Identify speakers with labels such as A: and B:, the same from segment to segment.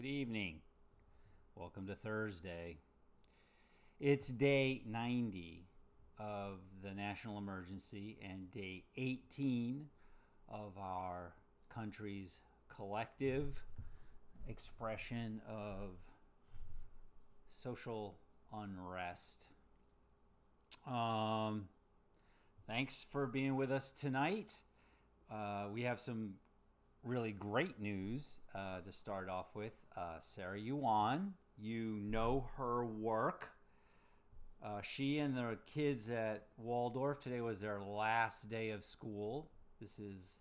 A: Good evening. Welcome to Thursday. It's day 90 of the national emergency and day 18 of our country's collective expression of social unrest. Thanks for being with us tonight. We have some really great news to start off with. Sarah Yuan, you know her work. She and the kids at Waldorf, today was their last day of school. This is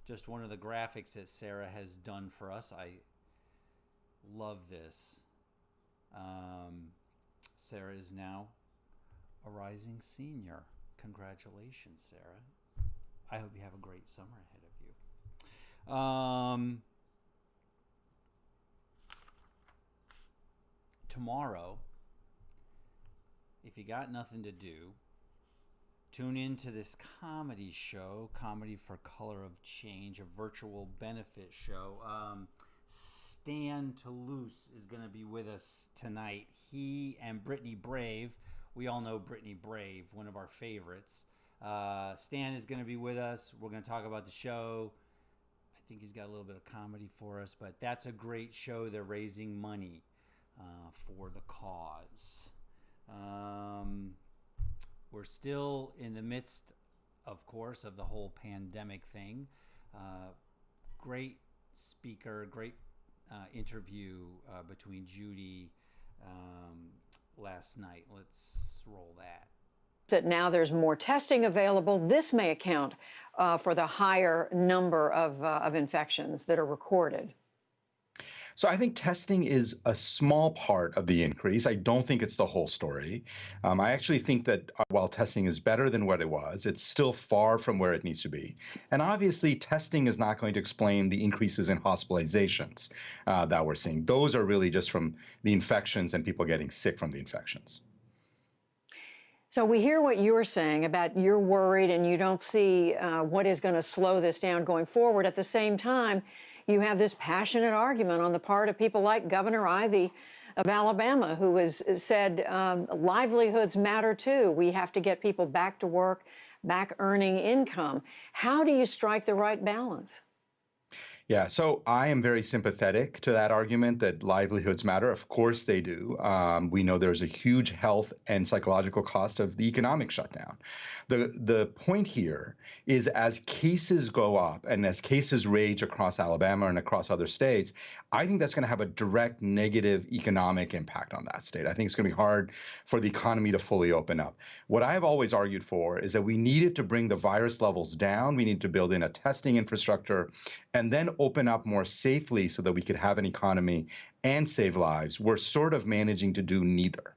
A: just one of the graphics that Sarah has done for us. I love this. Sarah is now a rising senior. Congratulations, Sarah. I hope you have a great summer ahead of you. Tomorrow, if you got nothing to do, tune into this comedy show, Comedy for Color of Change, a virtual benefit show. Stan Talouis is going to be with us tonight. He and Brittany Brave, we all know Brittany Brave, one of our favorites. Stan is going to be with us. We're going to talk about the show. I think he's got a little bit of comedy for us, but that's a great show. They're raising money for the cause. We're still in the midst, of course, of the whole pandemic thing. Great speaker, great interview between Judy last night. Let's roll that.
B: That now there's more testing available. This may account for the higher number of infections that are recorded.
C: So I think testing is a small part of the increase. I don't think it's the whole story. I actually think that while testing is better than what it was, it's still far from where it needs to be. And obviously, testing is not going to explain the increases in hospitalizations that we're seeing. Those are really just from the infections and people getting sick from the infections.
B: So we hear what you're saying about you're worried and you don't see what is going to slow this down going forward. At the same time, you have this passionate argument on the part of people like Governor Ivey of Alabama, who has said livelihoods matter too. We have to get people back to work, back earning income. How do you strike the right balance?
C: Yeah, so I am very sympathetic to that argument that livelihoods matter. Of course they do. We know there's a huge health and psychological cost of the economic shutdown. The point here is as cases go up and as cases rage across Alabama and across other states, I think that's going to have a direct negative economic impact on that state. I think it's going to be hard for the economy to fully open up. What I have always argued for is that we needed to bring the virus levels down. We need to build in a testing infrastructure and then open up more safely so that we could have an economy and save lives. We're sort of managing to do neither.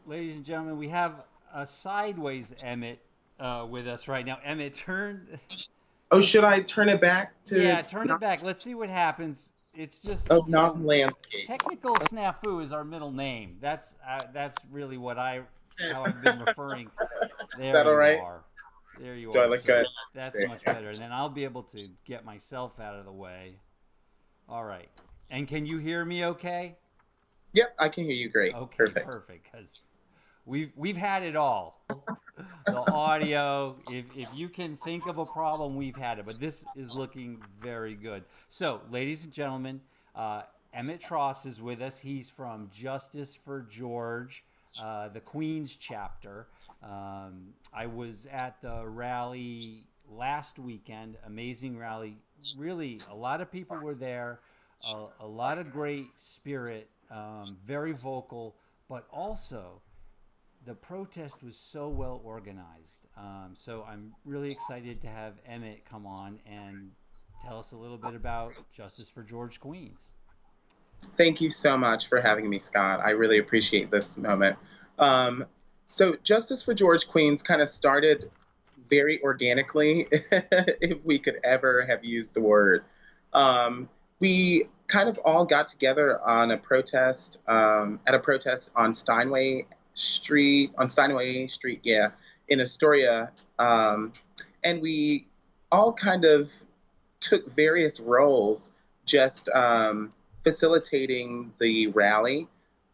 A: Ladies and gentlemen, we have a sideways Emmett with us right now. Emmett, turn.
D: Oh, should I turn it back to?
A: Yeah, turn it back. Let's see what happens. It's just
D: non-landscape.
A: Technical snafu is our middle name. That's really what how I've been referring. There
D: Is that all right?
A: There you are.
D: Do I look good?
A: That's much better. And then I'll be able to get myself out of the way. All right. And can you hear me okay?
D: Yep, I can hear you great.
A: Okay,
D: perfect.
A: Because we've had it all. The audio, if you can think of a problem, we've had it. But this is looking very good. So, ladies and gentlemen, Emmett Tross is with us. He's from Justice for George, the Queens chapter. I was at the rally last weekend, amazing rally. Really, a lot of people were there, a lot of great spirit, very vocal, but also the protest was so well organized. So I'm really excited to have Emmett come on and tell us a little bit about Justice for George Queens.
D: Thank you so much for having me, Scott. I really appreciate this moment. So Justice for George Queens kind of started very organically, if we could ever have used the word. We kind of all got together on a protest, at a protest on Steinway Street, in Astoria, and we all kind of took various roles, just facilitating the rally,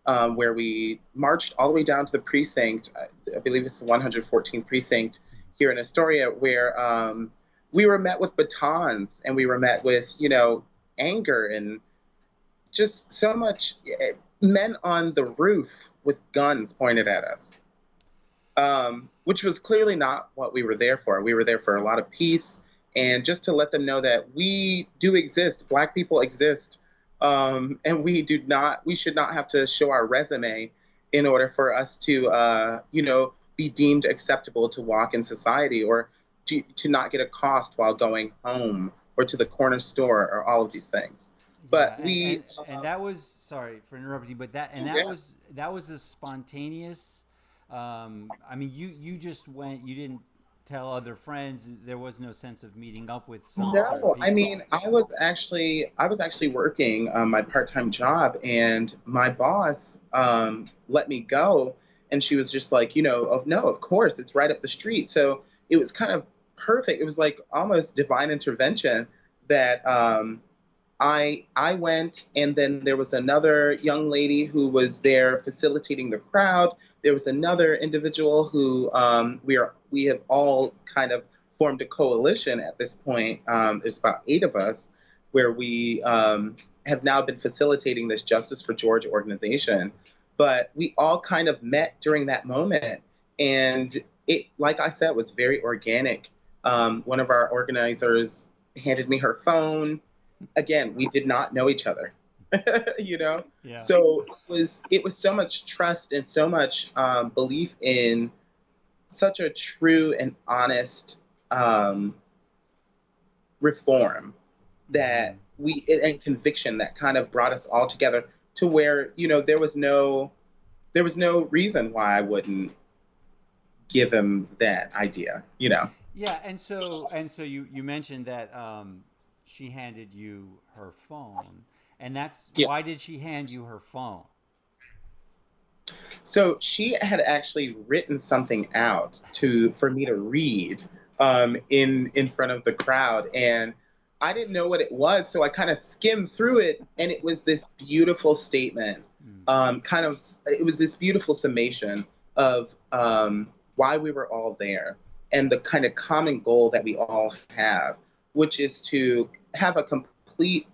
D: where we marched all the way down to the precinct. I believe it's the 114th precinct here in Astoria, where we were met with batons, and we were met with, anger and just so much men on the roof with guns pointed at us, which was clearly not what we were there for. We were there for a lot of peace, and just to let them know that we do exist, Black people exist, and we should not have to show our resume in order for us to, be deemed acceptable to walk in society, or to not get a cost while going home or to the corner store, or all of these things. But
A: and that was, sorry for interrupting you, but that was a spontaneous. I mean, you just went. You didn't tell other friends. There was no sense of meeting up with some.
D: No, I mean, I was actually working my part-time job, and my boss let me go, and she was just like, no, of course, it's right up the street. So it was kind of perfect. It was like almost divine intervention that I went, and then there was another young lady who was there facilitating the crowd. There was another individual who we have all kind of formed a coalition at this point. There's about 8 of us, where we have now been facilitating this Justice for George organization. But we all kind of met during that moment, and it, like I said, was very organic. One of our organizers handed me her phone. Again, we did not know each other, Yeah. So it was so much trust and so much belief in such a true and honest reform that and conviction that kind of brought us all together to where, there was no reason why I wouldn't give him that idea,
A: Yeah, and so you mentioned that she handed you her phone, and that's why did she hand you her phone?
D: So she had actually written something out for me to read in front of the crowd, and I didn't know what it was, so I kind of skimmed through it, and it was this beautiful statement. It was this beautiful summation of why we were all there, and the kind of common goal that we all have, which is to have a complete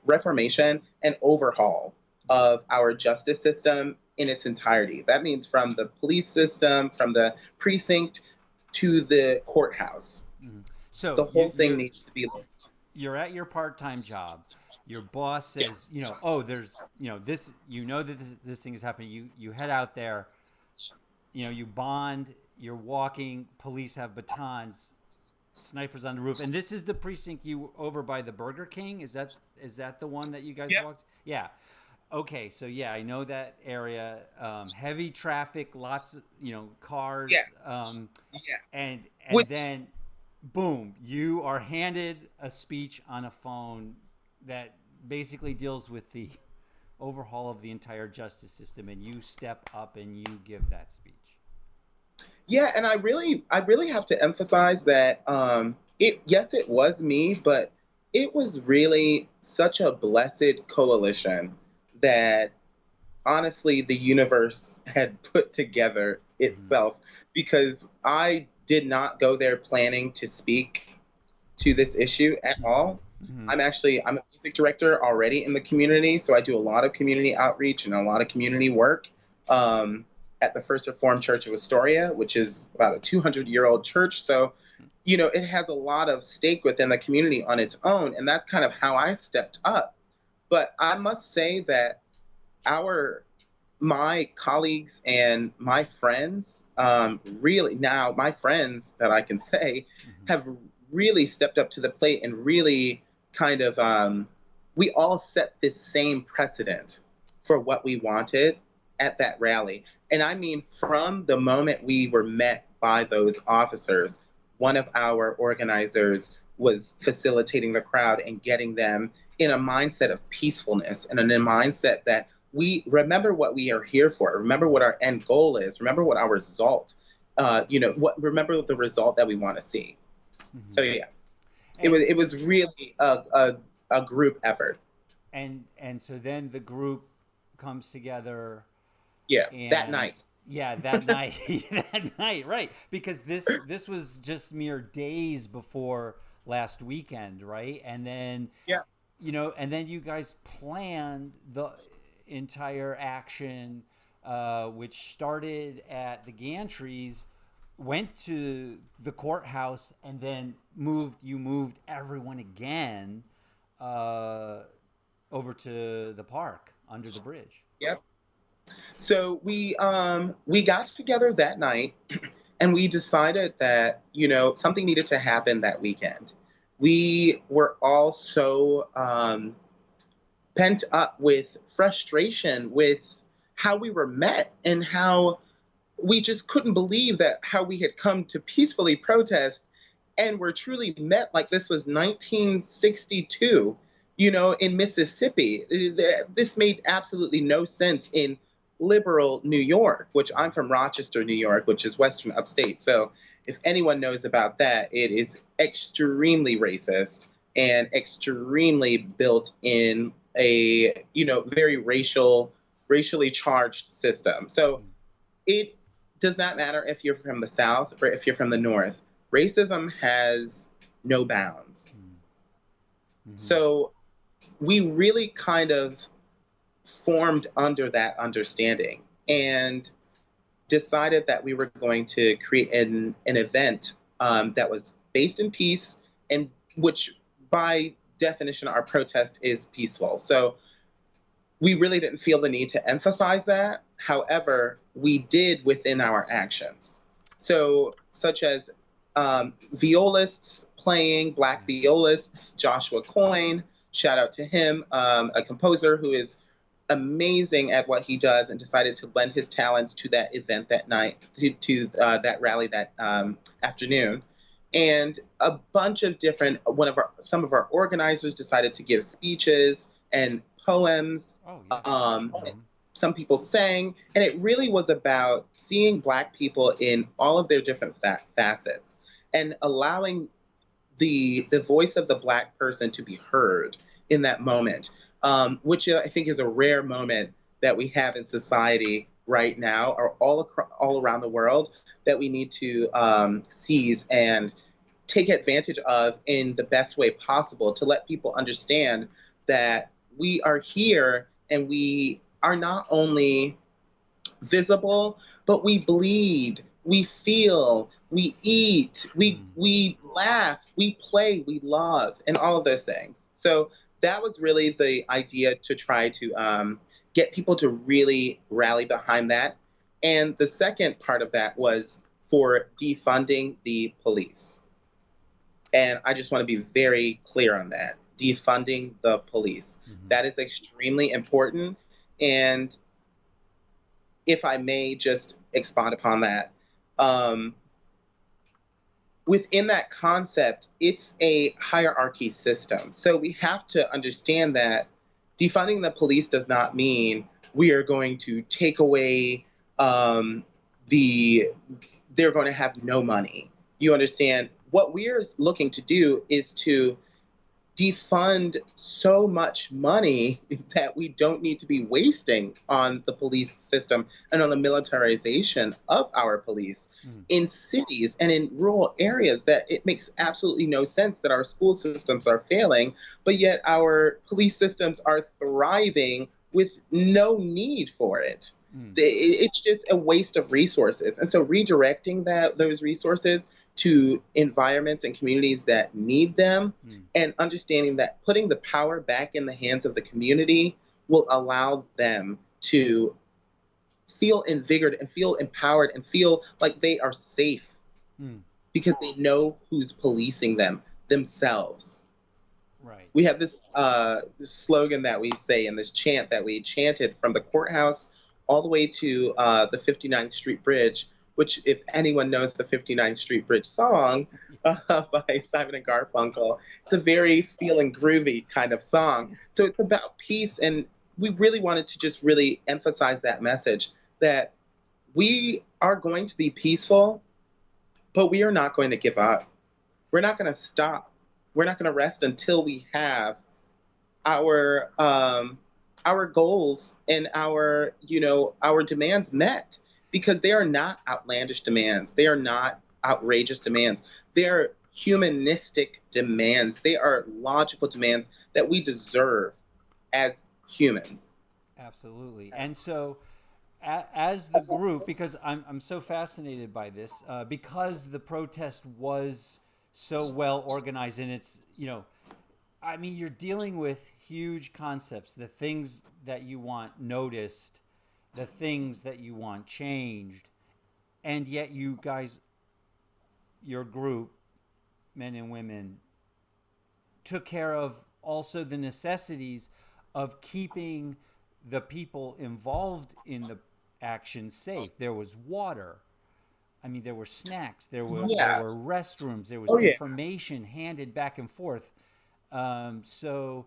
D: reformation and overhaul of our justice system in its entirety. That means from the police system, from the precinct to the courthouse.
A: So
D: the whole thing needs to be looked.
A: You're at your part-time job. Your boss says, there's, this, that this thing is happening. You head out there, you bond, you're walking, police have batons, snipers on the roof. And this is the precinct over by the Burger King. Is that the one that you guys walked? Yeah. Okay. So I know that area, heavy traffic, lots of, cars.
D: Yes.
A: And then boom, you are handed a speech on a phone that basically deals with the overhaul of the entire justice system, and you step up and you give that speech.
D: Yeah, and I really have to emphasize that it was me, but it was really such a blessed coalition that honestly the universe had put together itself, because I did not go there planning to speak to this issue at all. I'm a music director already in the community, so I do a lot of community outreach and a lot of community work at the First Reformed Church of Astoria, which is about a 200-year-old church. So, it has a lot of stake within the community on its own, and that's kind of how I stepped up. But I must say that my colleagues and my friends, my friends that I can say, have really stepped up to the plate and really kind of, we all set this same precedent for what we wanted at that rally. And I mean, from the moment we were met by those officers, one of our organizers was facilitating the crowd and getting them in a mindset of peacefulness and in a mindset that we remember what we are here for. Remember what our end goal is. Remember what our result remember the result that we want to see. So yeah,
A: And,
D: it was really a group effort.
A: and so then the group comes together.
D: Yeah, that
A: And
D: night.
A: yeah, that night, that night, right? Because this was just mere days before last weekend, right? And then
D: Yeah.
A: and then you guys planned the entire action, which started at the gantries, went to the courthouse, and then you moved everyone again over to the park under the bridge.
D: Yep. So we got together that night and we decided that, something needed to happen that weekend. We were all so pent up with frustration with how we were met and how we just couldn't believe that how we had come to peacefully protest and were truly met like this was 1962, in Mississippi. This made absolutely no sense in liberal New York, which I'm from Rochester, New York, which is Western upstate. So if anyone knows about that, it is extremely racist and extremely built in a, very racially charged system. So it does not matter if you're from the South or if you're from the North. Racism has no bounds.
A: Mm-hmm.
D: So we really kind of formed under that understanding and decided that we were going to create an event that was based in peace, and which by definition our protest is peaceful. So we really didn't feel the need to emphasize that. However, we did within our actions. So such as violists playing, Black violists, Joshua Coyne, shout out to him, a composer who is amazing at what he does and decided to lend his talents to that event that night, to that rally that afternoon. And a bunch of some of our organizers decided to give speeches and poems.
A: Oh, yeah.
D: Some people sang, and it really was about seeing Black people in all of their different facets and allowing the voice of the Black person to be heard in that moment, which I think is a rare moment that we have in society right now, or all around the world, that we need to seize and take advantage of in the best way possible to let people understand that we are here and we are not only visible, but we bleed, we feel, we eat, we laugh, we play, we love, and all of those things. So that was really the idea, to try to get people to really rally behind that. And the second part of that was for defunding the police. And I just want to be very clear on that. Defunding the police. Mm-hmm. That is extremely important. And if I may just expound upon that, within that concept, it's a hierarchy system. So we have to understand that defunding the police does not mean we are going to take away they're going to have no money. You understand? What we're looking to do is to defund so much money that we don't need to be wasting on the police system and on the militarization of our police in cities and in rural areas, that it makes absolutely no sense that our school systems are failing, but yet our police systems are thriving with no need for it. It's just a waste of resources. And so redirecting those resources to environments and communities that need them, and understanding that putting the power back in the hands of the community will allow them to feel invigorated and feel empowered and feel like they are safe because they know who's policing them themselves.
A: Right.
D: We have this slogan that we say, and this chant that we chanted from the courthouse all the way to the 59th Street Bridge, which, if anyone knows the 59th Street Bridge song by Simon and Garfunkel, it's a very feeling groovy kind of song. So it's about peace, and we really wanted to just really emphasize that message, that we are going to be peaceful but we are not going to give up. We're not going to stop. We're not going to rest until we have our goals and our demands met, because they are not outlandish demands. They are not outrageous demands. They are humanistic demands. They are logical demands that we deserve as humans.
A: Absolutely. And so, as the group, because I'm so fascinated by this, because the protest was so well organized, and it's, I mean, you're dealing with huge concepts, the things that you want noticed, the things that you want changed, and yet you guys, your group, men and women, took care of also the necessities of keeping the people involved in the action safe. There was water. I mean, there were snacks. There were restrooms. There was information handed back and forth. So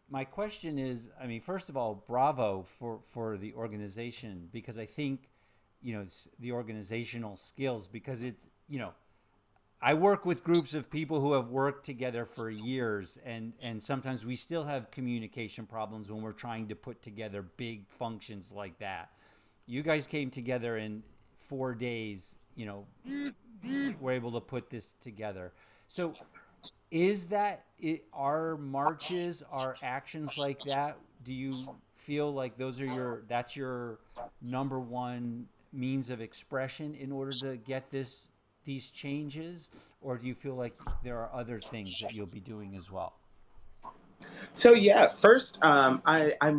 A: my question is, I mean, first of all, bravo for the organization, because I think, the organizational skills, because it's, I work with groups of people who have worked together for years, and sometimes we still have communication problems when we're trying to put together big functions like that. You guys came together in 4 days, were able to put this together. So is that it, our marches, our actions like that, do you feel like that's your number one means of expression in order to get these changes, or do you feel like there are other things that you'll be doing as well?
D: So yeah, first, I'm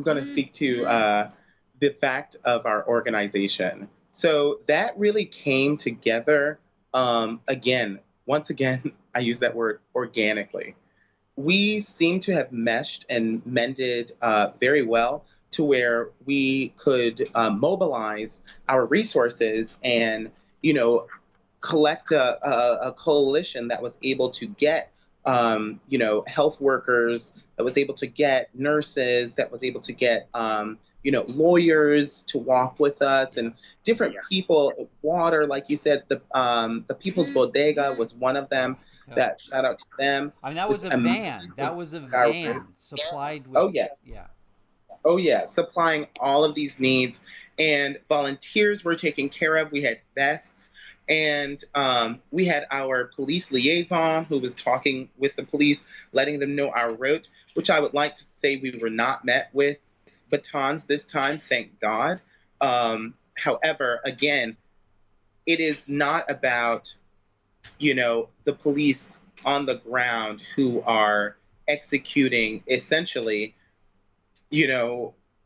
D: going to speak to the fact of our organization. So that really came together, once again, I use that word organically. We seem to have meshed and mended very well, to where we could mobilize our resources and, collect a coalition that was able to get health workers, that was able to get nurses, that was able to get lawyers to walk with us, and different people. Water, like you said, the People's Bodega was one of them. That, shout out to them.
A: I mean, that was a van. That was a
D: Our-
A: van supplied with.
D: Oh yes.
A: Yeah.
D: Oh yeah, supplying all of these needs, and volunteers were taken care of. We had vests, and we had our police liaison who was talking with the police, letting them know our route, which I would like to say we were not met with batons this time, thank God. However, again, it is not about, the police on the ground who are executing essentially,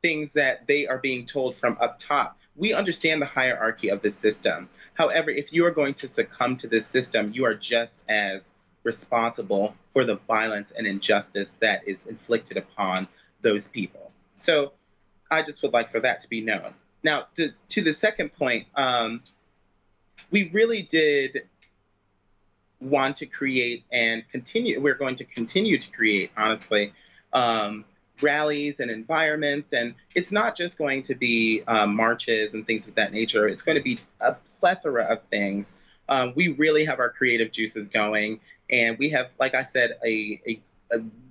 D: things that they are being told from up top. We understand the hierarchy of the system. However, if you are going to succumb to this system, you are just as responsible for the violence and injustice that is inflicted upon those people. So I just would like for that to be known. Now, to the second point, we really did want to create and continue, we're going to continue to create, honestly, rallies and environments. And it's not just going to be marches and things of that nature. It's going to be a plethora of things. We really have our creative juices going. And we have, like I said, a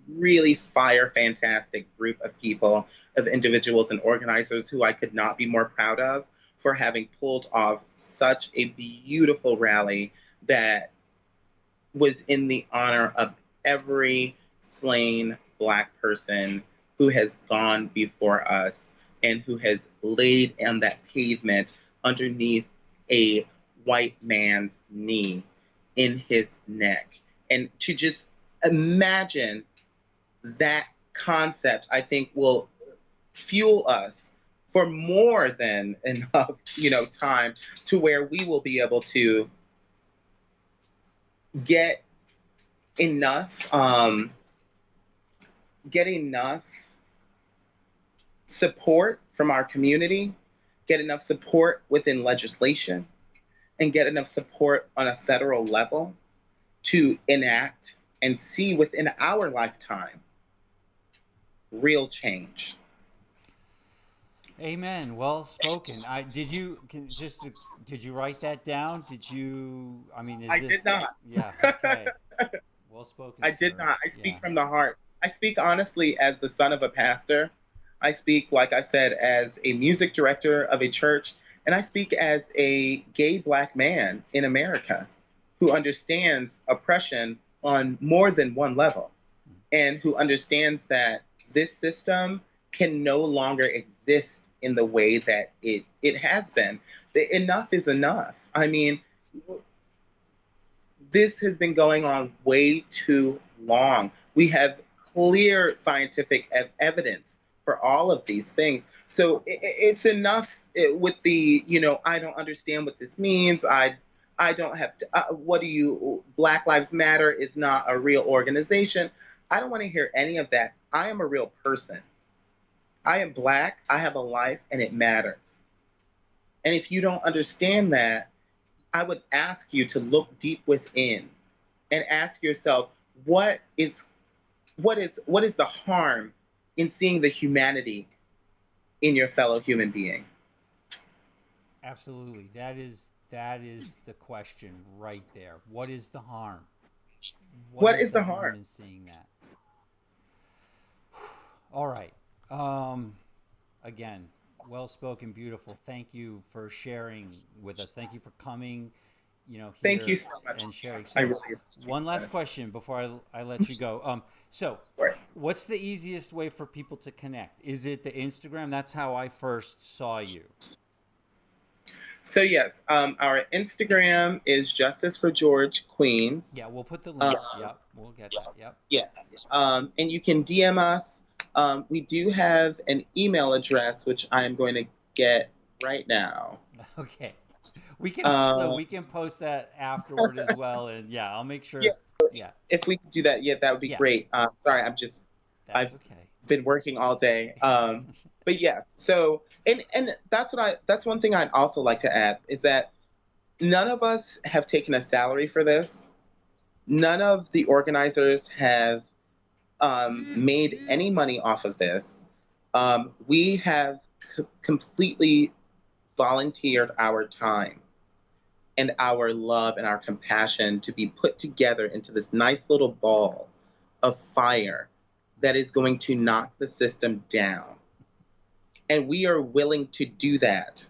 D: really fantastic group of people, of individuals and organizers who I could not be more proud of for having pulled off such a beautiful rally that was in the honor of every slain Black person who has gone before us and who has laid on that pavement underneath a white man's knee in his neck. And to just imagine that concept, I think, will fuel us for more than enough, time to where we will be able to get enough support from our community, get enough support within legislation, and get enough support on a federal level to enact and see within our lifetime real change.
A: Amen. Well spoken. Did you did you write that down? Did you? I mean, is
D: I
A: this?
D: did not.
A: Yeah. Okay. Well spoken,
D: I did
A: sir.
D: not. I
A: Yeah.
D: speak from the heart. I speak honestly as the son of a pastor. I speak, like I said, as a music director of a church, and I speak as a gay Black man in America who understands oppression on more than one level, and who understands that this system can no longer exist in the way that it has been. Enough is enough. I mean, this has been going on way too long. We have clear scientific evidence for all of these things. So it's enough with the, I don't understand what this means. I don't have to, what do you, Black Lives Matter is not a real organization. I don't want to hear any of that. I am a real person. I am Black, I have a life, and it matters. And if you don't understand that, I would ask you to look deep within and ask yourself, what is the harm in seeing the humanity in your fellow human being?
A: Absolutely. That is the question right there. What is the harm?
D: What is the harm
A: in seeing that? All right. Again, well spoken, beautiful. Thank you for sharing with us. Thank you for coming. Here
D: Thank you so much.
A: And sharing. So,
D: I really appreciate
A: one last
D: this.
A: question before I let you go. So, what's the easiest way for people to connect? Is it the Instagram? That's how I first saw you.
D: So yes, our Instagram is Justice for George Queens.
A: Yeah, we'll put the link. Yep, we'll get that. Yep.
D: Yes, and you can DM us. We do have an email address, which I am going to get right now.
A: Okay. We can post that afterward as well, and yeah, I'll make sure. Yeah.
D: If we could do that, that would be great. Sorry, I've been working all day. But yes, so and that's one thing I'd also like to add is that none of us have taken a salary for this. None of the organizers have made any money off of this. We have completely volunteered our time and our love and our compassion to be put together into this nice little ball of fire that is going to knock the system down. And we are willing to do that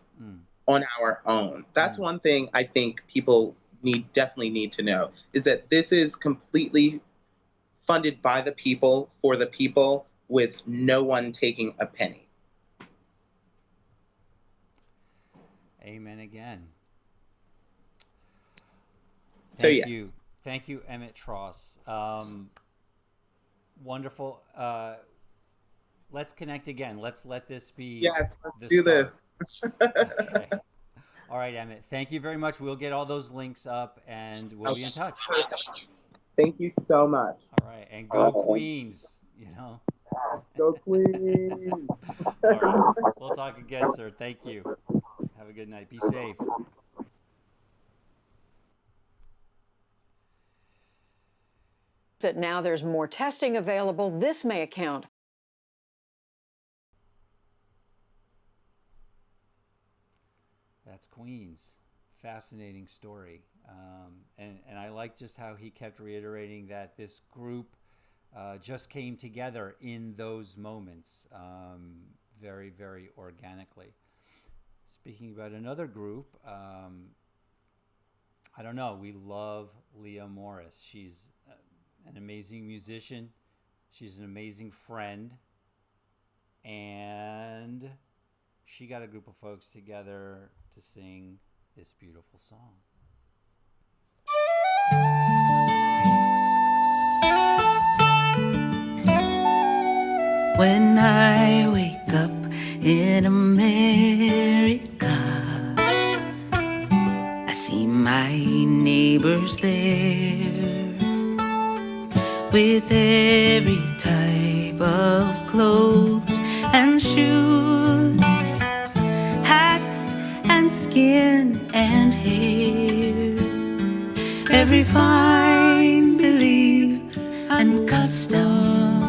D: on our own. That's one thing I think people definitely need to know, is that this is completely funded by the people, for the people, with no one taking a penny.
A: Amen again.
D: Thank
A: you, Emmett Tross. Wonderful. Let's connect again. Let's let this be.
D: Yes, let's do this.
A: Okay. All right, Emmett. Thank you very much. We'll get all those links up, and we'll be in touch.
D: Thank you so much.
A: All right, and go Queens.
D: Go Queens.
A: All right. We'll talk again, sir. Thank you. Have a good night. Be safe.
B: That now there's more testing available, this may account.
A: That's Queens. Fascinating story. And I like just how he kept reiterating that this group just came together in those moments very, very organically. Speaking about another group, I don't know, we love Leah Morris. She's an amazing musician. She's an amazing friend. And she got a group of folks together to sing this beautiful song.
E: When I wake up in America, I see my neighbors there with every type of clothes and shoes, hats and skin and hair, every fine belief and custom,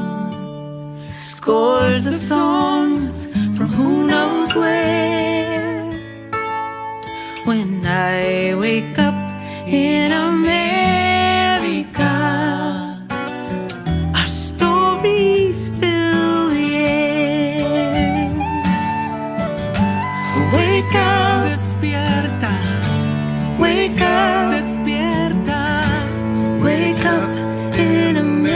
E: scores of songs from who knows swear when I wake up in America, our stories fill the air. Wake up, despierta. Wake up, despierta. Wake up in America.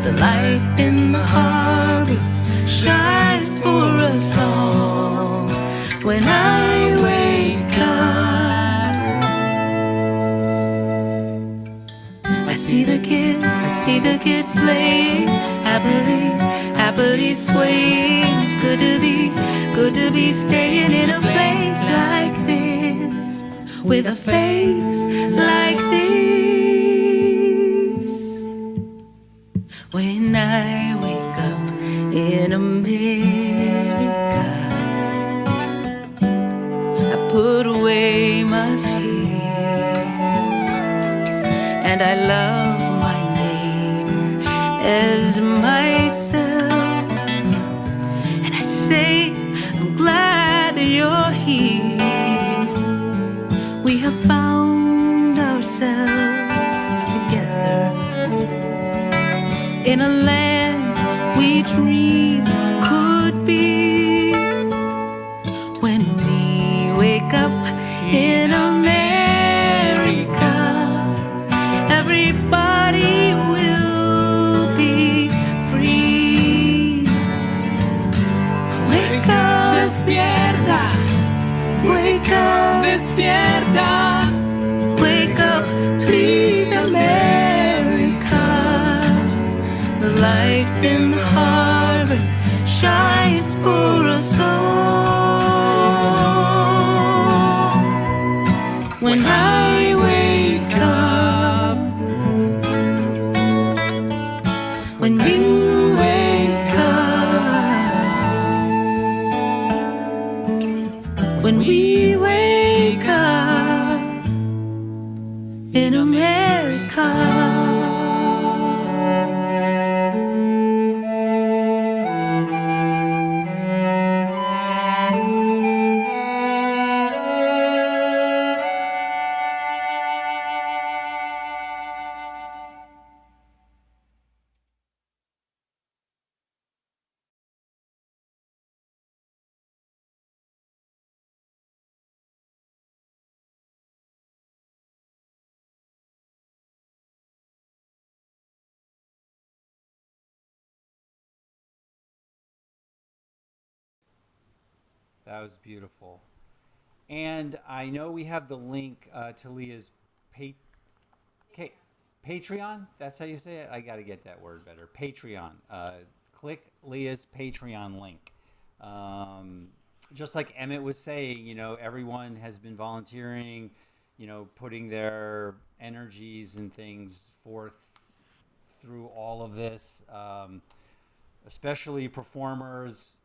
E: The light in the harbor shines for us all. When I wake up, I see the kids playing happily swaying. It's good to be staying in a place like this, with a face like this. When I wake up in America, I put away my fear, and I love my neighbor as myself. And I say, I'm glad that you're here. We have found ourselves together in a land we dream could be. When we wake up in America, everybody will be free. Wake up, despierta. Wake up, despierta. Wake up, please, America. The light in the harbor shines for us all. When I wake up, when you wake up, when we wake up in America.
A: That was beautiful. And I know we have the link to Leah's Patreon. That's how you say it? I got to get that word better. Patreon. Click Leah's Patreon link. Just like Emmett was saying, you know, everyone has been volunteering, you know, putting their energies and things forth through all of this, especially performers.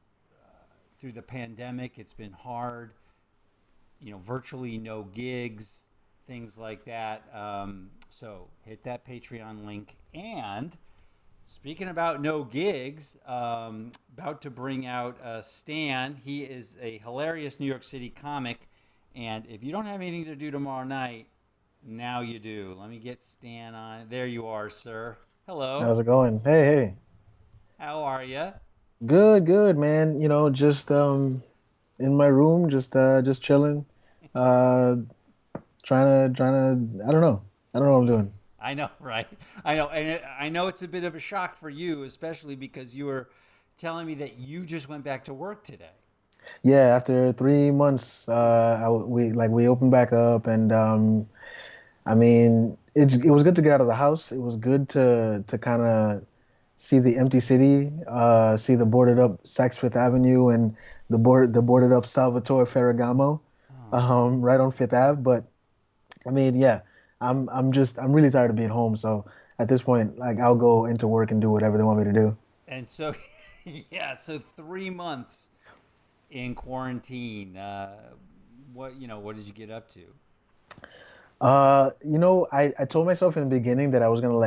A: Through the pandemic, it's been hard, you know, virtually no gigs, things like that. So hit that Patreon link. And speaking about no gigs, about to bring out Stan. He is a hilarious New York City comic. And if you don't have anything to do tomorrow night, now you do. Let me get Stan on. There you are, sir. Hello.
F: How's it going? Hey.
A: How are you?
F: Good, man. You know, just in my room, just chilling. Trying to I don't know. I don't know what I'm doing.
A: I know, right? I know, and I know it's a bit of a shock for you, especially because you were telling me that you just went back to work today.
F: Yeah, after 3 months, we opened back up, and I mean, it was good to get out of the house. It was good to kind of see the empty city, see the boarded up Saks Fifth Avenue and the boarded up Salvatore Ferragamo, right on Fifth Ave. But I mean, yeah, I'm really tired of being home. So at this point, like, I'll go into work and do whatever they want me to do.
A: And so, yeah, so 3 months in quarantine. What did you get up to?
F: I told myself in the beginning that I was gonna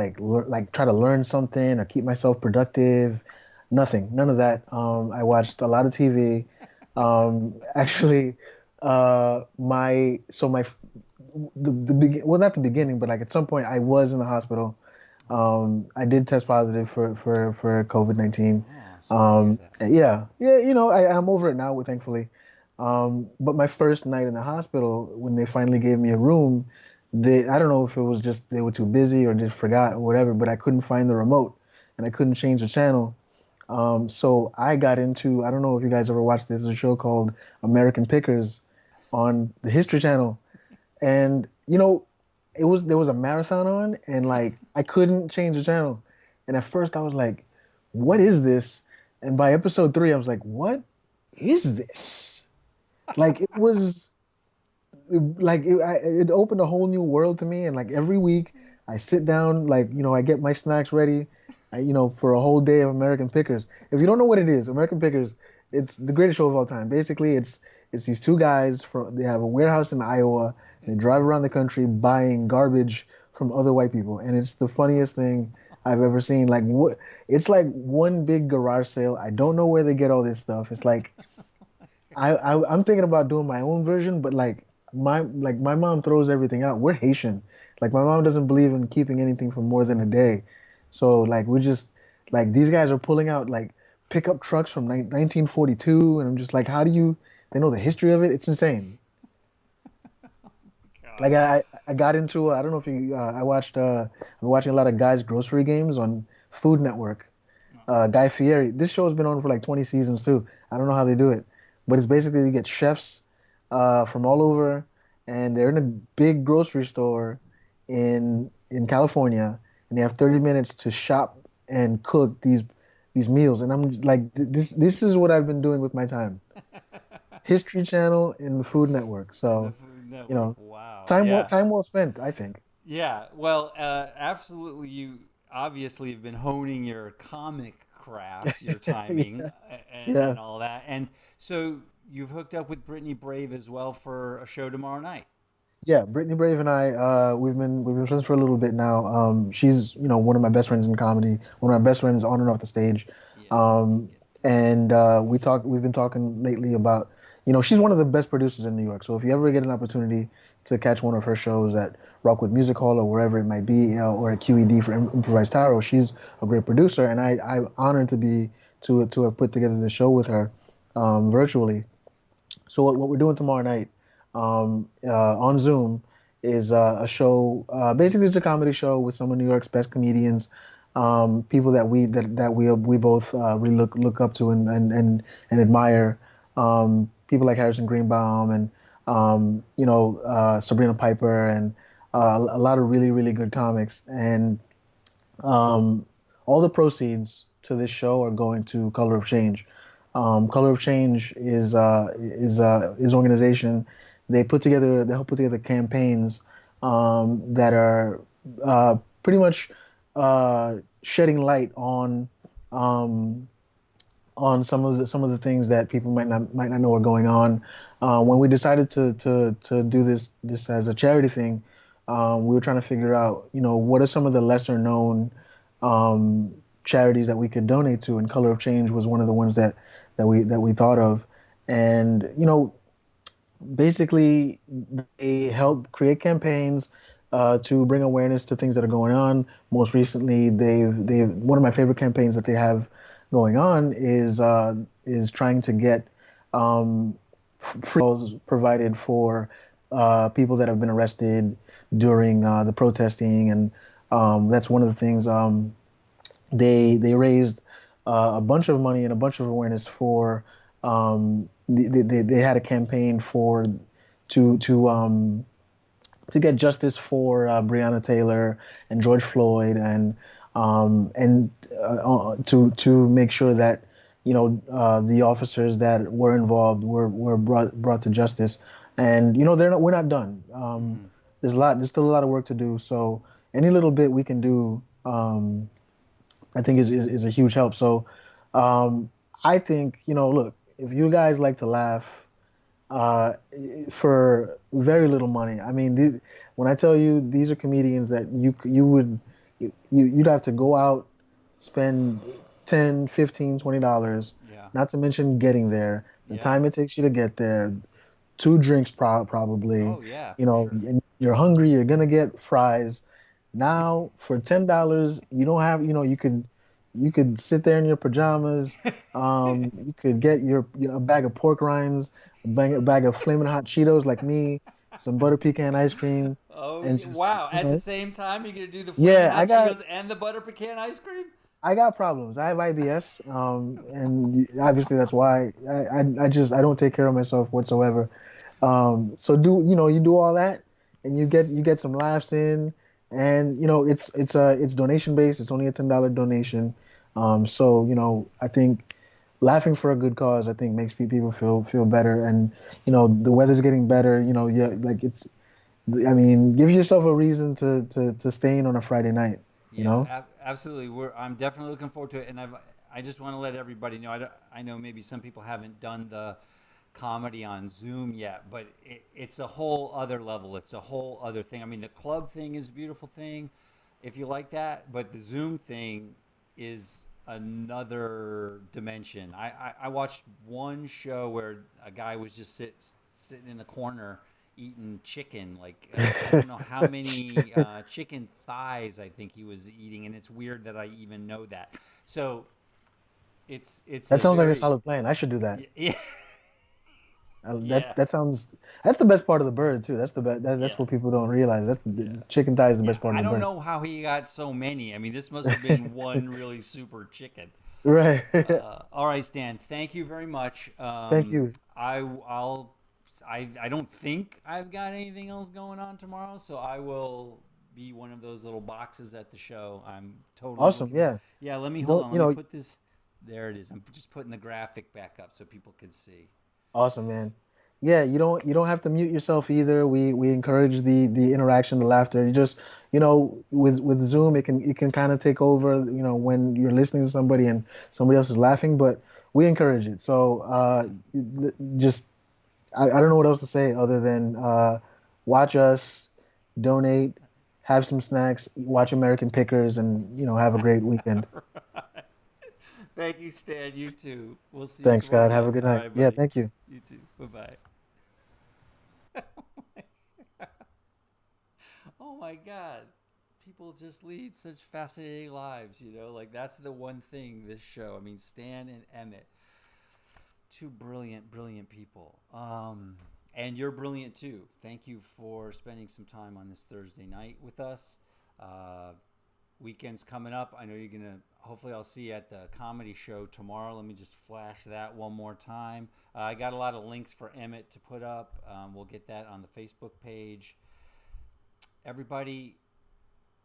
F: try to learn something or keep myself productive. Nothing, none of that. I watched a lot of TV. Actually, my well, not the beginning, but like at some point I was in the hospital. I did test positive for COVID-19.
A: Oh, sorry to hear that.
F: Yeah, I'm over it now, thankfully. But my first night in the hospital, when they finally gave me a room, I don't know if it was just they were too busy or just forgot or whatever, but I couldn't find the remote and I couldn't change the channel. So I got into, I don't know if you guys ever watched this, there's a show called American Pickers on the History Channel. And, there was a marathon on and like I couldn't change the channel. And at first I was like, what is this? And by episode 3, I was like, what is this? Like it opened a whole new world to me. And like every week I sit down, like, I get my snacks ready, for a whole day of American Pickers. If you don't know what it is, American Pickers, it's the greatest show of all time. Basically, it's these two guys they have a warehouse in Iowa. They drive around the country buying garbage from other white people, and it's the funniest thing I've ever seen. Like what? It's like one big garage sale. I don't know where they get all this stuff. It's like I'm thinking about doing my own version, but my mom throws everything out. We're Haitian. Like my mom doesn't believe in keeping anything for more than a day. So like we're just like these guys are pulling out like pickup trucks from 1942, and I'm just like, how do you? They know the history of it. It's insane. Like I got into I don't know if you I watched I've been watching a lot of Guy's Grocery Games on Food Network. Guy Fieri. This show's been on for like 20 seasons too. I don't know how they do it, but it's basically you get chefs from all over, and they're in a big grocery store in California, and they have 30 minutes to shop and cook these meals. And I'm like, this is what I've been doing with my time. History Channel and the Food Network. So,
A: The Food
F: you know,
A: Network. Wow.
F: time
A: Yeah.
F: time well spent, I think.
A: Yeah. Well, absolutely. You obviously have been honing your comic craft, your timing,
F: Yeah.
A: and all that. And so you've hooked up with Brittany Brave as well for a show tomorrow night.
F: Yeah, Brittany Brave and I, we've been friends for a little bit now. She's, one of my best friends in comedy, one of my best friends on and off the stage.
A: Yeah.
F: Um, and we've been talking lately about, she's one of the best producers in New York. So if you ever get an opportunity to catch one of her shows at Rockwood Music Hall or wherever it might be, or at QED for Improvised Tarot, she's a great producer, and I'm honored to have put together the show with her, virtually. So what we're doing tomorrow night, on Zoom, is a show. Basically, it's a comedy show with some of New York's best comedians, people that we both really look up to and admire. People like Harrison Greenbaum and Sabrina Piper and a lot of really really good comics. And all the proceeds to this show are going to Color of Change. Color of Change is an organization. They help put together campaigns that are pretty much shedding light on some of the things that people might not know are going on. When we decided to do this as a charity thing, we were trying to figure out, what are some of the lesser known charities that we could donate to, and Color of Change was one of the ones that we thought of. And basically they help create campaigns to bring awareness to things that are going on. Most recently, they've one of my favorite campaigns that they have going on is trying to get free calls provided for people that have been arrested during the protesting, and that's one of the things. They raised a bunch of money and a bunch of awareness for. They had a campaign to get justice for Breonna Taylor and George Floyd, and to make sure that the officers that were involved were brought to justice. And we're not done. There's still a lot of work to do. So any little bit we can do, I think is a huge help. So I think look, if you guys like to laugh for very little money, I mean, when I tell you these are comedians that you'd have to go out, spend $10, $15, $20.
A: Yeah.
F: Not to mention getting there, the
A: Yeah.
F: time it takes you to get there, two drinks probably.
A: Oh yeah,
F: You
A: for
F: know,
A: sure.
F: and you're hungry, you're gonna get fries. Now for $10, you don't have, you could sit there in your pajamas. You could get a bag of pork rinds, a bag of flaming hot Cheetos like me, some butter pecan ice cream,
A: Oh
F: and just,
A: wow! At the same time, you're gonna do the flaming
F: yeah,
A: hot Cheetos and the butter pecan ice cream.
F: I got problems. I have IBS, and obviously that's why I don't take care of myself whatsoever. So you do all that, and you get some laughs in, and it's donation based. It's only a $10 donation. So I think laughing for a good cause, I think makes people feel better, and the weather's getting better. Yeah, like I mean, give yourself a reason to stay in on a Friday night. You
A: Yeah,
F: know.
A: absolutely. I'm definitely looking forward to it, and I just want to let everybody know. I know maybe some people haven't done the comedy on Zoom yet, but it's a whole other level. It's a whole other thing. I mean, the club thing is a beautiful thing, if you like that, but the Zoom thing is another dimension. I watched one show where a guy was just sitting in the corner eating chicken. Like I don't know how many chicken thighs I think he was eating, and it's weird that I even know that. So it's
F: That
A: a
F: sounds like a
A: very
F: solid plan. I should do that.
A: yeah
F: That's
A: yeah
F: that's the best part of the bird too. That's the best. That's
A: yeah
F: what people don't realize. That's
A: yeah.
F: the chicken thigh is the
A: Yeah,
F: best part
A: I
F: of the
A: don't
F: bird.
A: know how he got so many. I mean, this must have been one really super chicken.
F: Right.
A: All right, Stan. Thank you very much.
F: Thank you.
A: I'll. I don't think I've got anything else going on tomorrow, so I will be one of those little boxes at the show. I'm totally
F: Awesome.
A: looking.
F: Yeah.
A: Yeah. Let me
F: You
A: hold
F: don't.
A: on.
F: You
A: Let me
F: know.
A: put this. There it is. I'm just putting the graphic back up so people can see.
F: Awesome, man. Yeah. You don't have to mute yourself either. We encourage the interaction, the laughter. You just with Zoom it can kind of take over. When you're listening to somebody and somebody else is laughing, but we encourage it. So just I don't know what else to say other than watch us, donate, have some snacks, watch American Pickers, and have a great weekend.
A: Thank you, Stan. You too. We'll see you
F: Thanks,
A: tomorrow
F: God. Have
A: night.
F: a good
A: All
F: night.
A: right,
F: Yeah,
A: buddy.
F: thank you.
A: You too. Bye bye. Oh my God. People just lead such fascinating lives, like that's the one thing this show. I mean, Stan and Emmett, two brilliant, brilliant people. And you're brilliant too. Thank you for spending some time on this Thursday night with us. Weekend's coming up. I know you're going to, hopefully, I'll see you at the comedy show tomorrow. Let me just flash that one more time. I got a lot of links for Emmett to put up. We'll get that on the Facebook page. Everybody,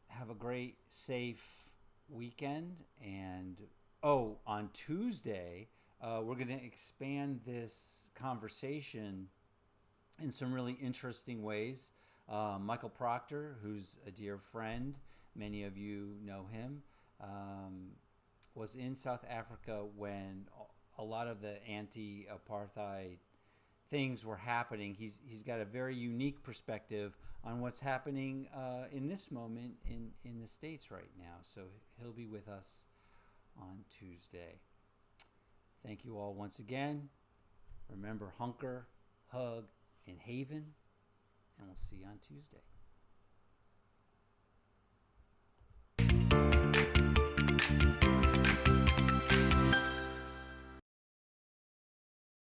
A: have a great, safe weekend. And, on Tuesday, we're going to expand this conversation in some really interesting ways. Michael Proctor, who's a dear friend, many of you know him, was in South Africa when a lot of the anti-apartheid things were happening. He's got a very unique perspective on what's happening in this moment in the States right now. So he'll be with us on Tuesday. Thank you all once again. Remember, hunker, hug, and haven, and we'll see you on Tuesday.